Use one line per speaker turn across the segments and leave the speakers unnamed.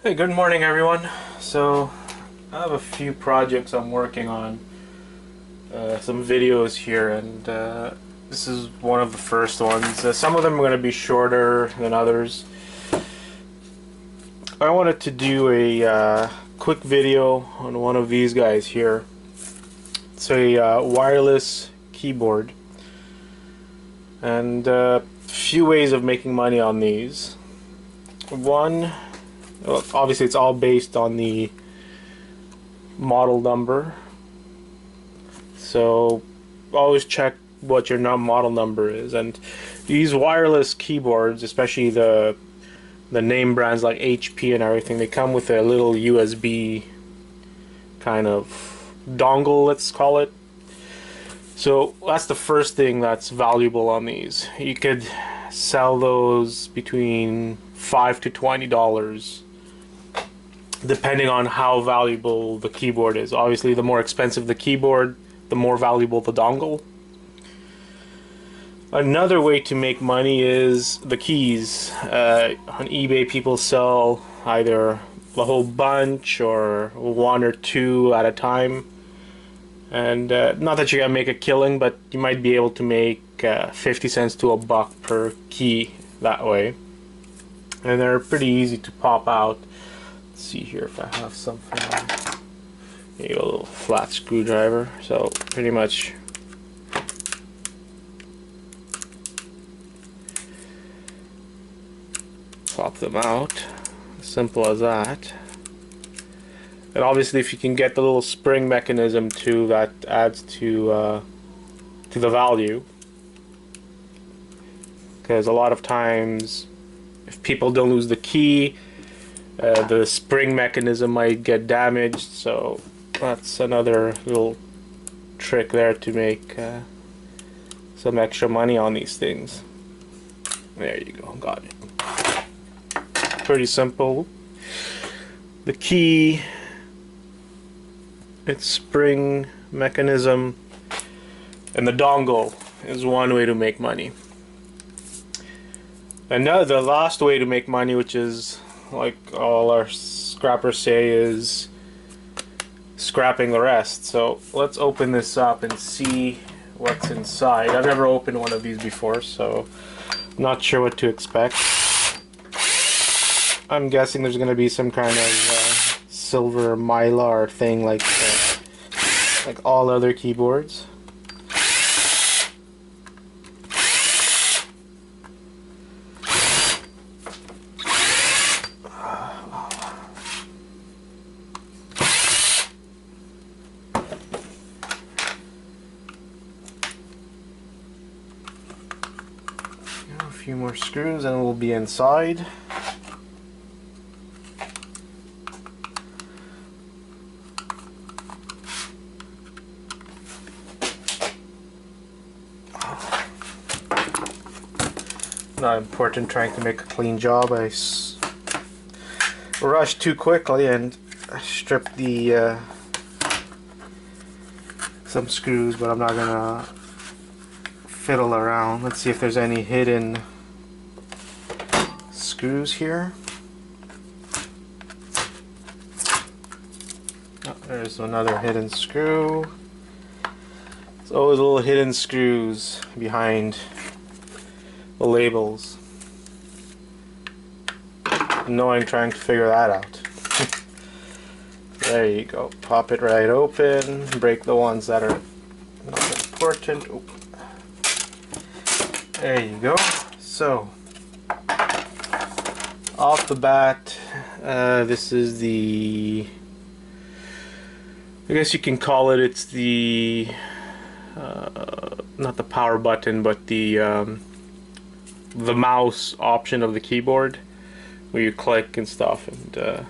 Hey, good morning everyone. So I have a few projects I'm working on, some videos here, and this is one of the first ones. Some of them are going to be shorter than others. I wanted to do a quick video on one of these guys here. It's a wireless keyboard, and a few ways of making money on these. One, well, obviously it's all based on the model number, so always check what your model number is. And these wireless keyboards, especially the name brands like HP and everything, they come with a little USB kind of dongle, let's call it. So that's the first thing that's valuable on these. You could sell those between $5 to $20 depending on how valuable the keyboard is. Obviously, the more expensive the keyboard, the more valuable the dongle. Another way to make money is the keys. On eBay, people sell either a whole bunch or one or two at a time. And not that you're gonna make a killing, but you might be able to make 50 cents to $1 per key that way. And they're pretty easy to pop out. Let's see here if I have something. Maybe a little flat screwdriver. So pretty much pop them out. Simple as that. And obviously, if you can get the little spring mechanism too, that adds to the value. Because a lot of times, if people don't lose the key, the spring mechanism might get damaged. So that's another little trick there to make some extra money on these things. There you go, got it. Pretty simple. The key, its spring mechanism, and the dongle is one way to make money. And now the last way to make money, which is like all our scrappers say, is scrapping the rest. So let's open this up and see what's inside. I've never opened one of these before, so I'm not sure what to expect. I'm guessing there's going to be some kind of silver mylar thing like all other keyboards. A few more screws and we'll be inside. Not important trying to make a clean job. I rushed too quickly and stripped the some screws, but I'm not gonna fiddle around. Let's see if there's any hidden screws here. Oh, there's another hidden screw. There's always little hidden screws behind the labels. Annoying trying to figure that out. There you go. Pop it right open. Break the ones that are not important. Oop. There you go. So, off the bat, this is the, I guess you can call it, it's the, not the power button, but the mouse option of the keyboard, where you click and stuff, and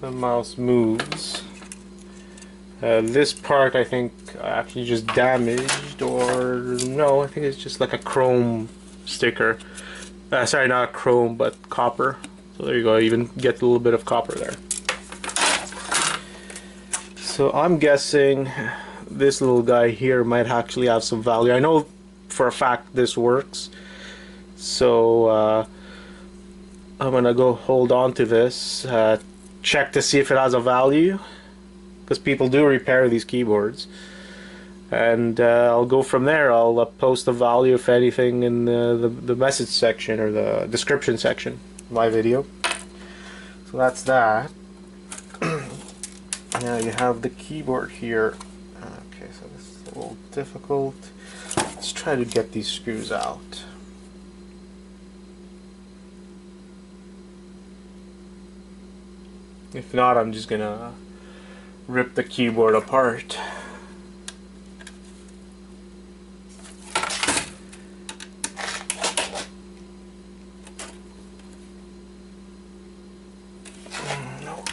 the mouse moves. This part I think actually just damaged, or no, I think it's just like a chrome sticker. Sorry, not chrome, but copper. So there you go, you even get a little bit of copper there. So I'm guessing this little guy here might actually have some value. I know for a fact this works. So I'm gonna go hold on to this, check to see if it has a value, because people do repair these keyboards, and I'll go from there. I'll post a value, if anything, in the message section or the description section of my video. So that's that. Now you have the keyboard here. Okay, so this is a little difficult. Let's try to get these screws out. If not, I'm just gonna rip the keyboard apart. No.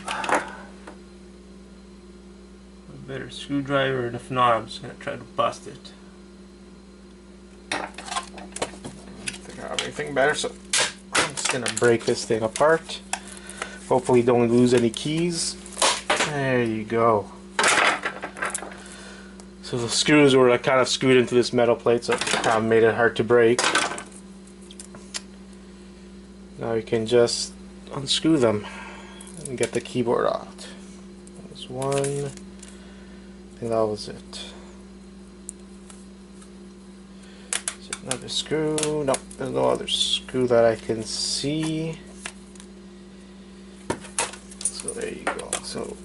A better screwdriver, and if not, I'm just gonna try to bust it. I think I have anything better, so I'm just gonna break this thing apart. Hopefully don't lose any keys. There you go. So the screws were kind of screwed into this metal plate, so it made it hard to break. Now you can just unscrew them and get the keyboard out. There's one. I think that was it. Is there another screw? No, there's no other screw that I can see. So there you go. So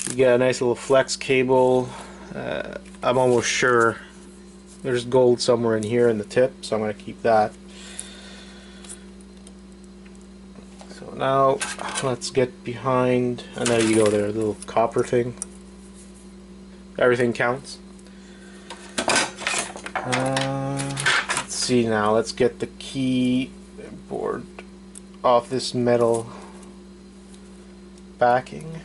you get a nice little flex cable. I'm almost sure there's gold somewhere in here in the tip, so I'm going to keep that. So now let's get behind, and there you go, there, a little copper thing. Everything counts. Let's see now, let's get the keyboard off this metal backing.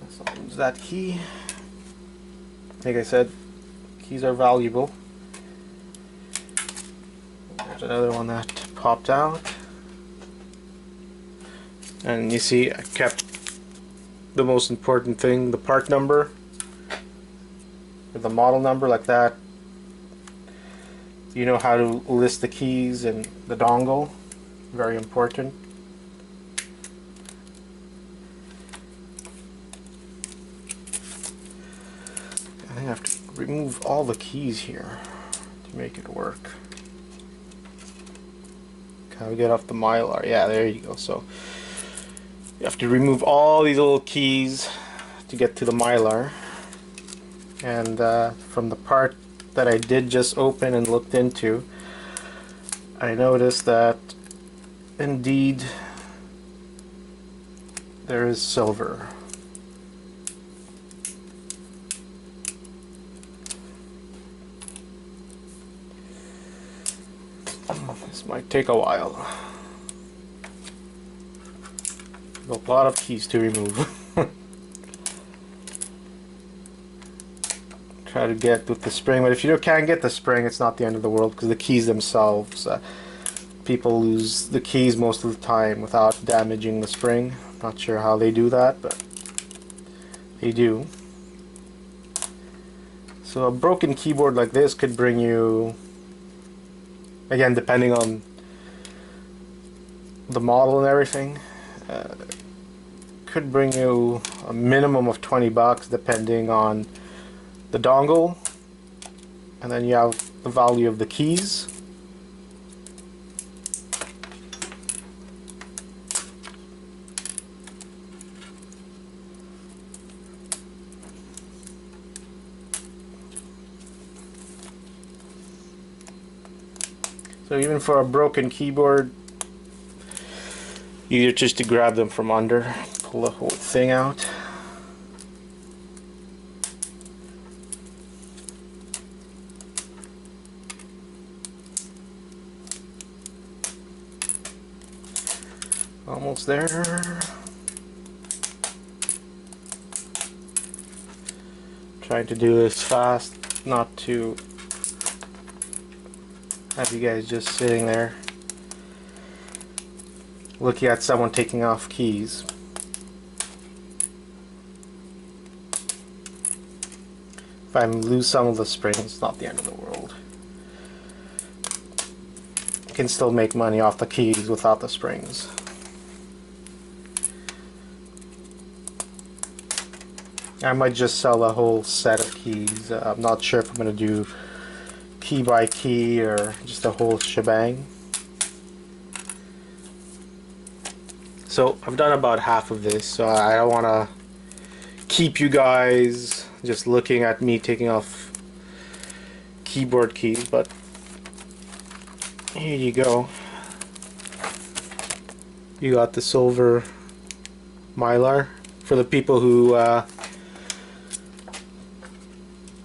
Let's use that key. Like I said, keys are valuable. There's another one that popped out. And you see, I kept the most important thing, the part number, or the model number, like that. You know how to list the keys and the dongle. Very important. I think I have to remove all the keys here to make it work. Can we get off the Mylar? Yeah, there you go. So you have to remove all these little keys to get to the Mylar. And from the part that I did just open and looked into, I noticed that indeed there is silver. This might take a while. A lot of keys to remove. Try to get with the spring, but if you can't get the spring, it's not the end of the world, because the keys themselves, people lose the keys most of the time without damaging the spring. Not sure how they do that, but they do. So a broken keyboard like this could bring you, again, depending on the model and everything, could bring you a minimum of 20 bucks depending on the dongle, and then you have the value of the keys. So even for a broken keyboard, easier just to grab them from under, pull the whole thing out. Almost there. Trying to do this fast, not to have you guys just sitting there looking at someone taking off keys. If I lose some of the springs, it's not the end of the world. You can still make money off the keys without the springs. I might just sell a whole set of keys. I'm not sure if I'm going to do key by key or just a whole shebang. So I've done about half of this, so I don't want to keep you guys just looking at me taking off keyboard keys, but here you go. You got the silver Mylar for the people who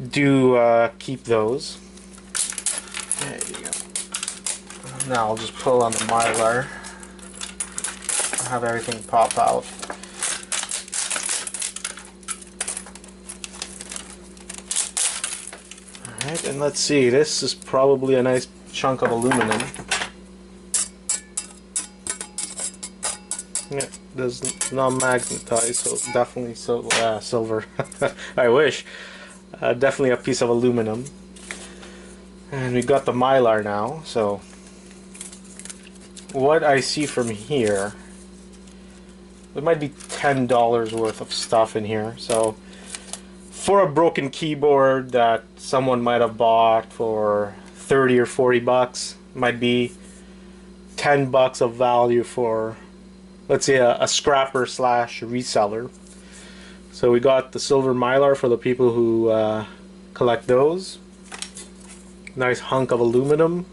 do keep those. There you go. Now I'll just pull on the Mylar. Have everything pop out. Alright, and let's see, this is probably a nice chunk of aluminum. Yeah, does not magnetize, so definitely silver. I wish. Definitely a piece of aluminum. And we got the Mylar now, so what I see from here, there might be $10 worth of stuff in here. So for a broken keyboard that someone might have bought for 30 or 40 bucks, might be 10 bucks of value for, let's say, a scrapper slash reseller. So we got the silver Mylar for the people who collect those. Nice hunk of aluminum.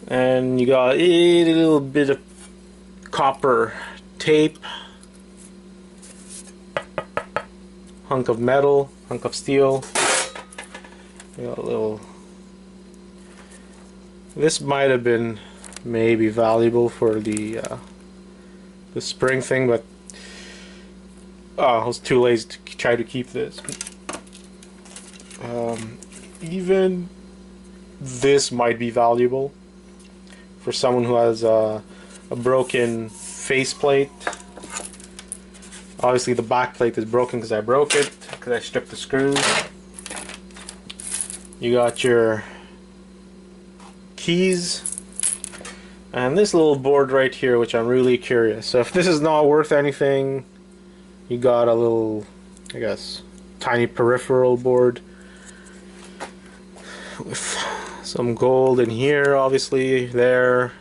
And you got a little bit of copper tape. Hunk of metal, hunk of steel. You got a little. This might have been maybe valuable for the spring thing, but I was too lazy to try to keep this. Even this might be valuable for someone who has a broken faceplate. Obviously the back plate is broken because I broke it, because I stripped the screws. You got your keys and this little board right here, which I'm really curious. So if this is not worth anything, you got a little, I guess, tiny peripheral board with some gold in here, obviously there.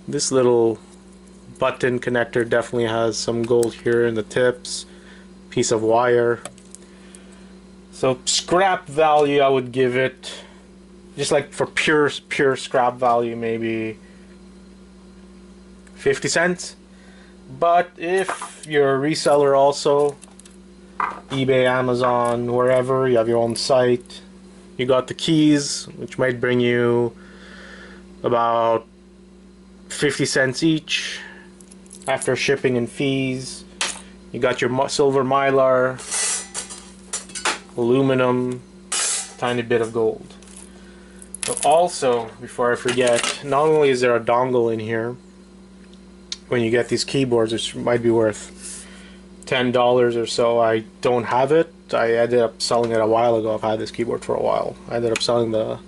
This little button connector definitely has some gold here in the tips. Piece of wire. So scrap value, I would give it, just like for pure scrap value, maybe 50 cents. But if you're a reseller also, eBay, Amazon, wherever, you have your own site, you got the keys, which might bring you about 50 cents each after shipping and fees. You got your silver Mylar, aluminum, tiny bit of gold. So also, before I forget, not only is there a dongle in here when you get these keyboards, which might be worth $10 or so. I don't have it. I ended up selling it a while ago. I've had this keyboard for a while. I ended up selling the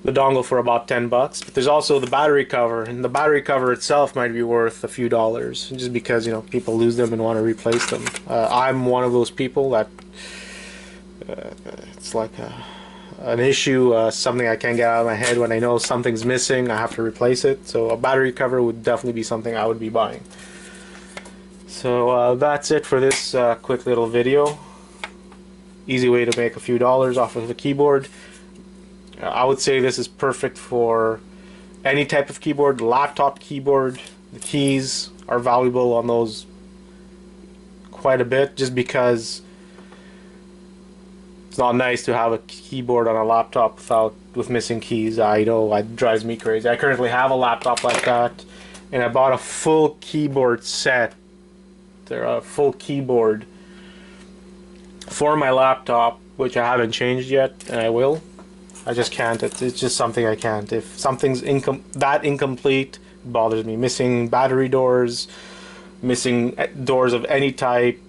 dongle for about 10 bucks. But there's also the battery cover, and the battery cover itself might be worth a few dollars, just because, you know, people lose them and want to replace them. I'm one of those people that it's like an issue, something I can't get out of my head. When I know something's missing, I have to replace it. So a battery cover would definitely be something I would be buying. So that's it for this quick little video. Easy way to make a few dollars off of the keyboard. I would say this is perfect for any type of keyboard, laptop keyboard. The keys are valuable on those quite a bit, just because it's not nice to have a keyboard on a laptop with missing keys. I know it drives me crazy. I currently have a laptop like that, and I bought a full keyboard set. They're a full keyboard for my laptop, which I haven't changed yet, and I will. I just can't. It's just something I can't. If something's that incomplete, it bothers me. Missing battery doors, missing doors of any type,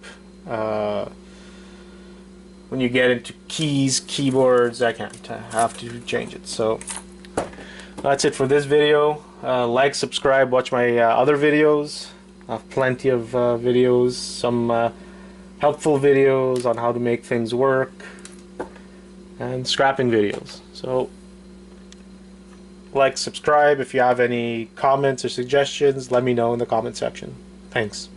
When you get into keys, keyboards, I can't. I have to change it. So that's it for this video. Like, subscribe, watch my other videos. I have plenty of videos, some helpful videos on how to make things work, and scrapping videos. So like, subscribe. If you have any comments or suggestions, let me know in the comment section. Thanks.